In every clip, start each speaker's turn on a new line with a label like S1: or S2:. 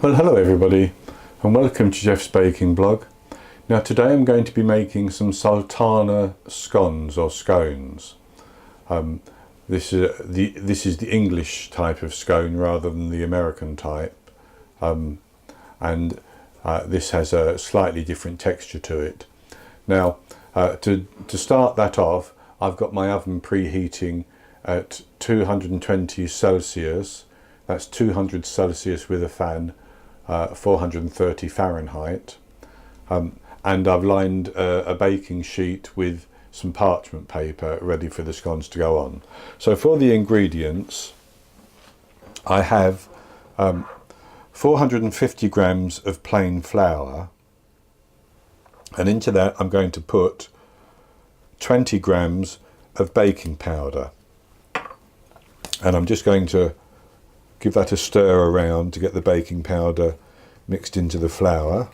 S1: Well, hello everybody and welcome to Jeff's Baking Blog. Now today I'm going to be making some Sultana scones or scones. This is the English type of scone rather than the American type, this has a slightly different texture to it. Now to start that off, I've got my oven preheating at 220 Celsius. That's 200 Celsius with a fan, 430 Fahrenheit, and I've lined a baking sheet with some parchment paper ready for the scones to go on. So for the ingredients, I have 450 grams of plain flour, and into that I'm going to put 20 grams of baking powder, and I'm just going to give that a stir around to get the baking powder mixed into the flour.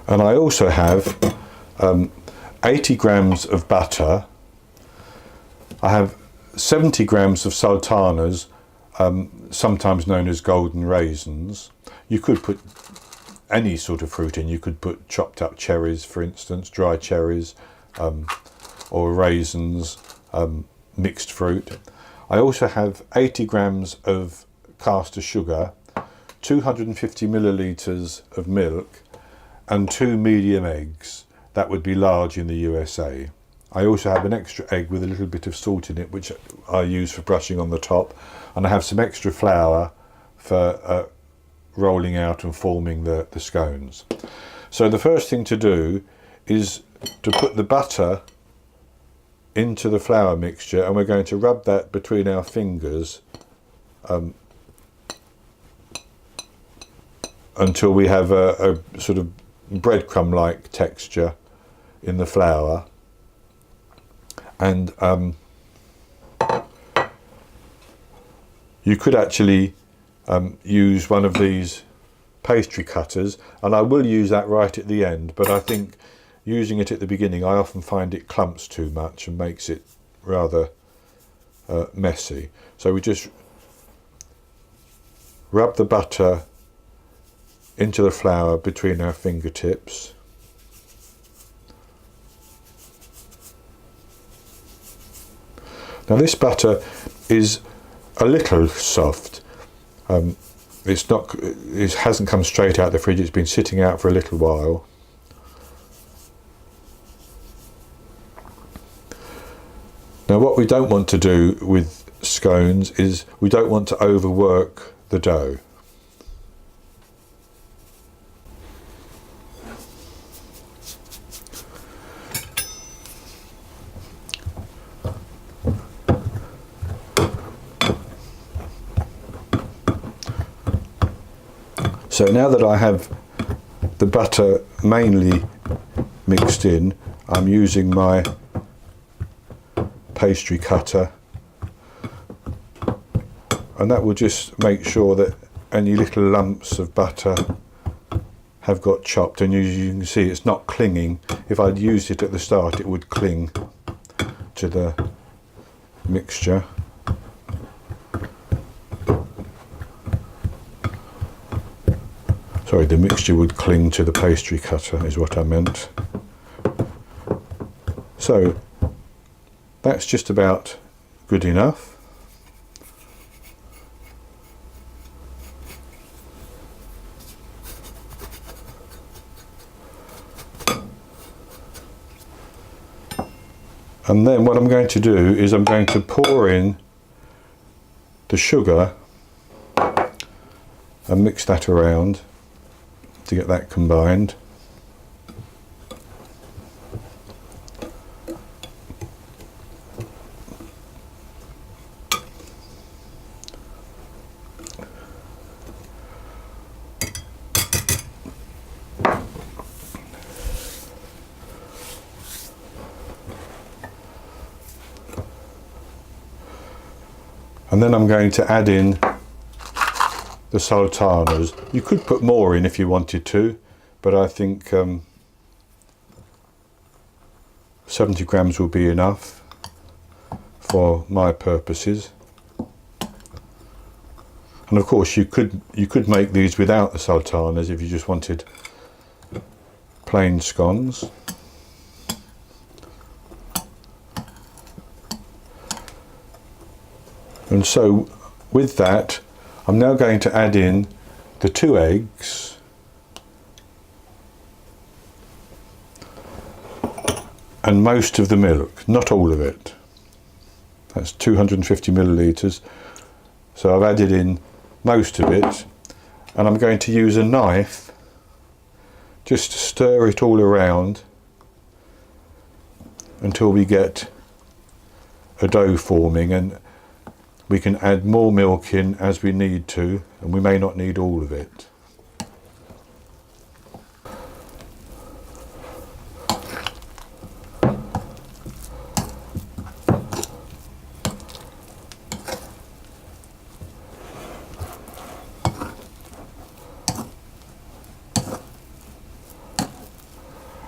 S1: And I also have 80 grams of butter. I have 70 grams of sultanas, sometimes known as golden raisins. You could put any sort of fruit in. You could put chopped up cherries, for instance, dry cherries, or raisins, mixed fruit. I also have 80 grams of caster sugar, 250 millilitres of milk, and 2 medium eggs. That would be large in the USA. I also have an extra egg with a little bit of salt in it, which I use for brushing on the top, and I have some extra flour for rolling out and forming the scones. So the first thing to do is to put the butter into the flour mixture, and we're going to rub that between our fingers until we have a sort of breadcrumb-like texture in the flour. And you could actually use one of these pastry cutters, and I will use that right at the end, but I think using it at the beginning, I often find it clumps too much and makes it rather messy. So we just rub the butter into the flour between our fingertips. Now this butter is a little soft. It hasn't come straight out of the fridge, it's been sitting out for a little while. Now what we don't want to do with scones is we don't want to overwork the dough. So now that I have the butter mainly mixed in, I'm using my pastry cutter, and that will just make sure that any little lumps of butter have got chopped, and as you can see it's not clinging. If I'd used it at the start it would cling to the mixture. Sorry, the mixture would cling to the pastry cutter is what I meant. So that's just about good enough. And then what I'm going to do is I'm going to pour in the sugar and mix that around to get that combined. And then I'm going to add in the sultanas. You could put more in if you wanted to, but I think 70 grams will be enough for my purposes. And of course you could make these without the sultanas if you just wanted plain scones. And so with that, I'm now going to add in the 2 eggs and most of the milk, not all of it. That's 250 millilitres. So I've added in most of it, and I'm going to use a knife just to stir it all around until we get a dough forming, and we can add more milk in as we need to, and we may not need all of it.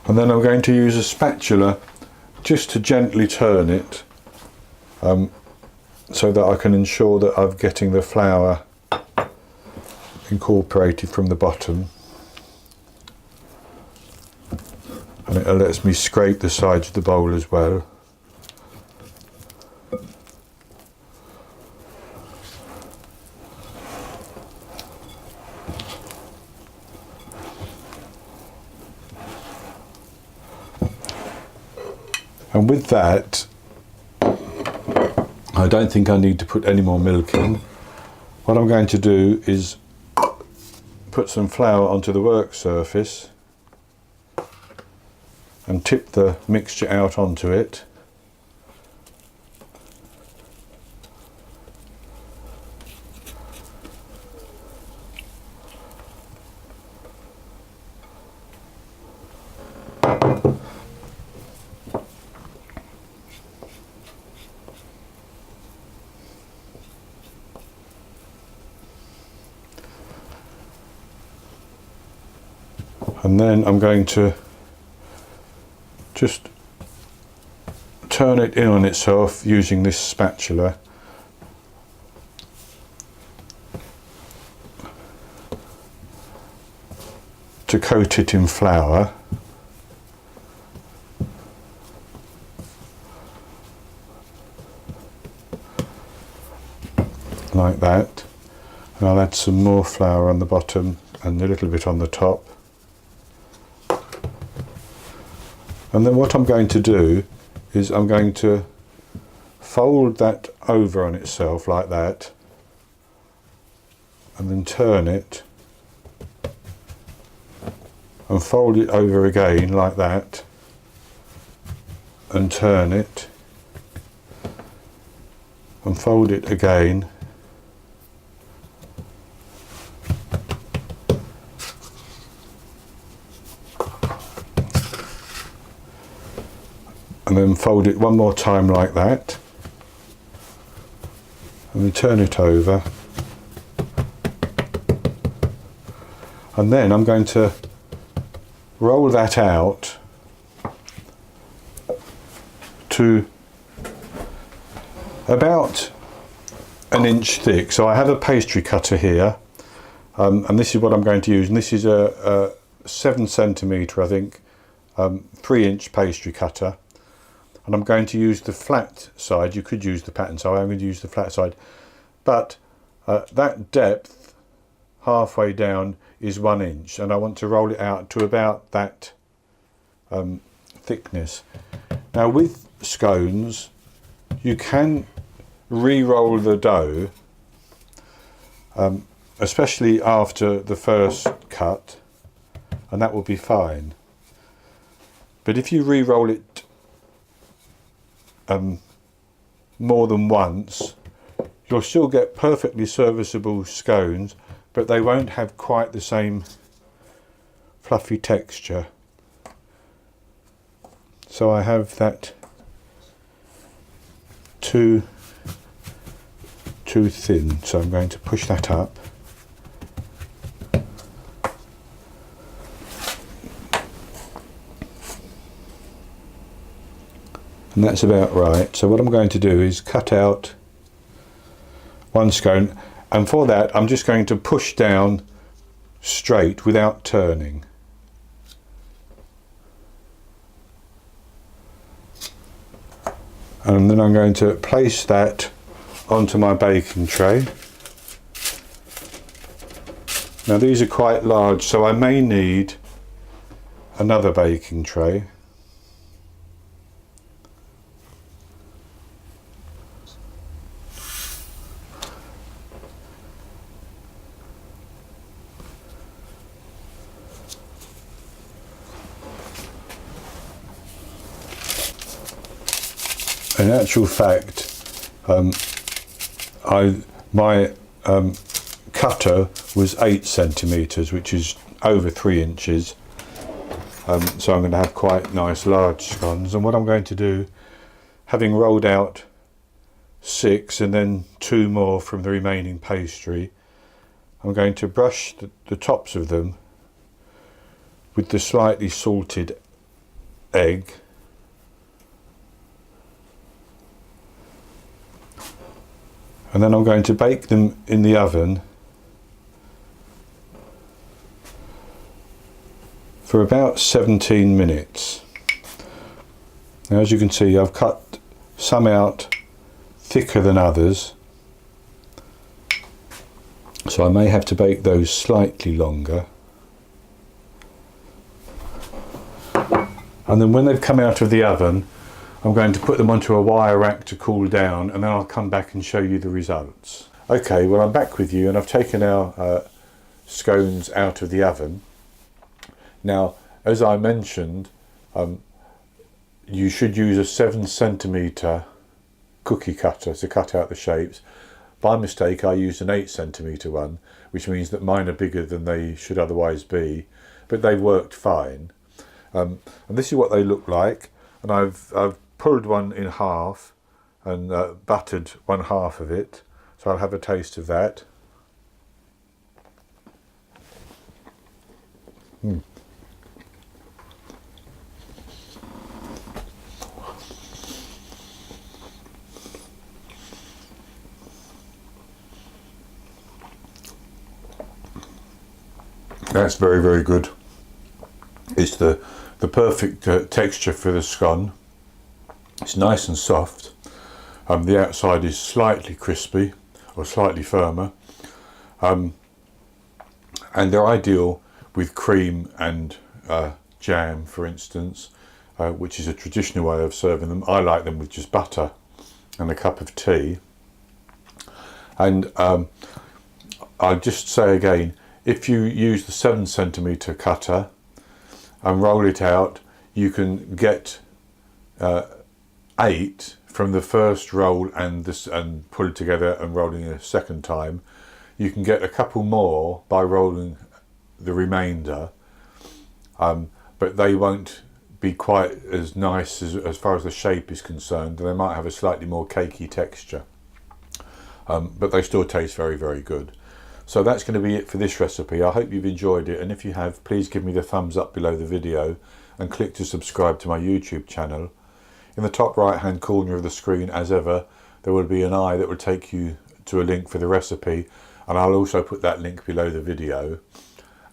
S1: And then I'm going to use a spatula just to gently turn it, so that I can ensure that I'm getting the flour incorporated from the bottom, and it lets me scrape the sides of the bowl as well. And with that, I don't think I need to put any more milk in. What I'm going to do is put some flour onto the work surface and tip the mixture out onto it. And then I'm going to just turn it in on itself using this spatula. To coat it in flour. Like that. And I'll add some more flour on the bottom and a little bit on the top. And then what I'm going to do is I'm going to fold that over on itself like that, and then turn it and fold it over again like that, and turn it and fold it again, and then fold it one more time like that, and then turn it over, and then I'm going to roll that out to about an inch thick. So I have a pastry cutter here, and this is what I'm going to use, and this is a 7 centimetre, I think, 3-inch pastry cutter. And I'm going to use the flat side. You could use the pattern side. I'm going to use the flat side. But that depth, halfway down, is 1 inch. And I want to roll it out to about that thickness. Now with scones, you can re-roll the dough, especially after the first cut, and that will be fine. But if you re-roll it more than once, you'll still get perfectly serviceable scones, but they won't have quite the same fluffy texture. So I have that too thin, so I'm going to push that up. and that's about right. So what I'm going to do is cut out one scone, and for that I'm just going to push down straight without turning. And then I'm going to place that onto my baking tray. Now these are quite large, so I may need another baking tray. In actual fact, my cutter was 8 centimetres, which is over 3 inches. So I'm going to have quite nice large scones. And what I'm going to do, having rolled out 6 and then 2 more from the remaining pastry, I'm going to brush the tops of them with the slightly salted egg. And then I'm going to bake them in the oven for about 17 minutes. Now, as you can see, I've cut some out thicker than others, so I may have to bake those slightly longer. And then when they've come out of the oven, I'm going to put them onto a wire rack to cool down, and then I'll come back and show you the results. Okay, well, I'm back with you, and I've taken our scones out of the oven. Now, as I mentioned, you should use a 7 centimetre cookie cutter to cut out the shapes. By mistake, I used an 8 centimetre one, which means that mine are bigger than they should otherwise be, but they worked fine. And this is what they look like, and I've pulled one in half and buttered one half of it, so I'll have a taste of that. That's very, very good. It's the perfect texture for the scone. It's nice and soft. The outside is slightly crispy or slightly firmer, and they're ideal with cream and jam, for instance, which is a traditional way of serving them. I like them with just butter and a cup of tea. And I'll just say again, if you use the 7 centimetre cutter and roll it out, you can get 8 from the first roll and pull it together and rolling a second time. You can get a couple more by rolling the remainder, but they won't be quite as nice as far as the shape is concerned. They might have a slightly more cakey texture, but they still taste very, very good. So that's going to be it for this recipe. I hope you've enjoyed it, and if you have, please give me the thumbs up below the video and click to subscribe to my YouTube channel. In the top right hand corner of the screen, as ever, there will be an eye that will take you to a link for the recipe, and I'll also put that link below the video.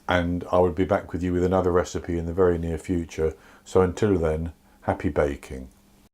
S1: And I will be back with you with another recipe in the very near future. So until then, happy baking.